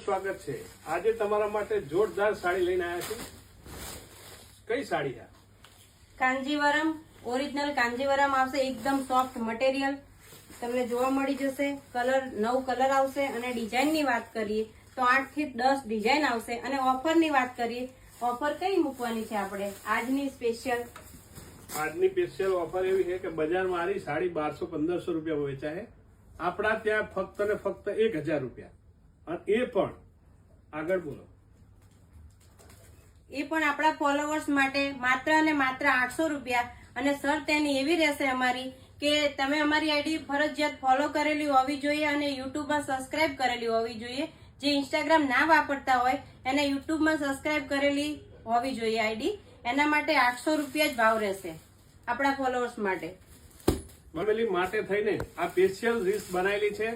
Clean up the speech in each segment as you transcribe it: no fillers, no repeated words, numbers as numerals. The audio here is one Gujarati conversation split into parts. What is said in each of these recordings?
સ્વાગત છે। આજે તમારા માટે જોરદાર સાડી લઈને આવ્યા છે। કઈ સાડી છે? કાંજીવરમ ઓરિજિનલ કાંજીવરમ આવશે, એકદમ સોફ્ટ મટીરિયલ તમને જોવા મળી જશે। કલર 9 કલર આવશે અને ડિઝાઇન ની વાત કરીએ તો 8 થી 10 ડિઝાઇન આવશે। અને ઓફર ની વાત કરીએ, ઓફર કઈ મૂકવાની છે આપણે આજની સ્પેશિયલ? આજની સ્પેશિયલ ઓફર એવી છે કે બજારમાં આની સાડી 1200-1500 રૂપિયા વેચાય, આપણા ત્યાં ફક્ત ને ફક્ત 1000 રૂપિયા। અને એ પણ આગળ બોલો, એ પણ આપણા ફોલોવર્સ માટે માત્ર અને માત્ર 800 રૂપિયા। અને સર તેની એવી રહેશે અમારી કે તમે અમારી આઈડી ફરજિયાત ફોલો કરેલી હોવી જોઈએ અને યુટ્યુબમાં સબસ્ક્રાઇબ કરેલી હોવી જોઈએ। જે ઇન્સ્ટાગ્રામ ના વાપરતા હોય એને યુટ્યુબમાં સબસ્ક્રાઇબ કરેલી હોવી જોઈએ આઈડી। એના માટે 800 રૂપિયા જ ભાવ રહેશે આપણા ફોલોવર્સ માટે। ફેમિલી માટે થઈને આ સ્પેશિયલ રીલ્સ બનાવેલી છે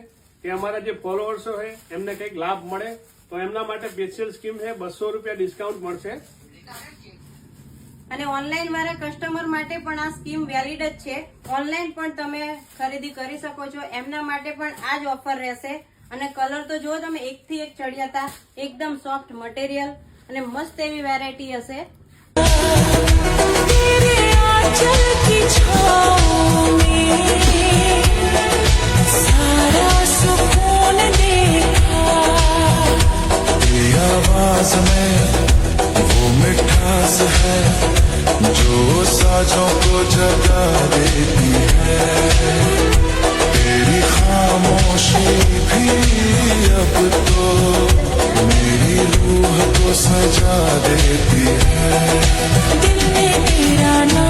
કે અમારા જે ફોલોવર્સ હોય એમને કંઈક લાભ મળે, તો એમના માટે સ્પેશિયલ સ્કીમ છે, 200 રૂપિયા ડિસ્કાઉન્ટ મળશે। અને ઓનલાઈન વાળા કસ્ટમર માટે પણ આ સ્કીમ વેલિડ જ છે। ઓનલાઈન પણ તમે ખરીદી કરી શકો છો, એમના માટે પણ આ જ ઓફર રહેશે। અને કલર તો જો તમે એક થી એક ચડિયાતા, એકદમ સોફ્ટ મટીરિયલ અને મસ્ત એવી વેરાયટી હશે। तेरे आंचल की छाँव में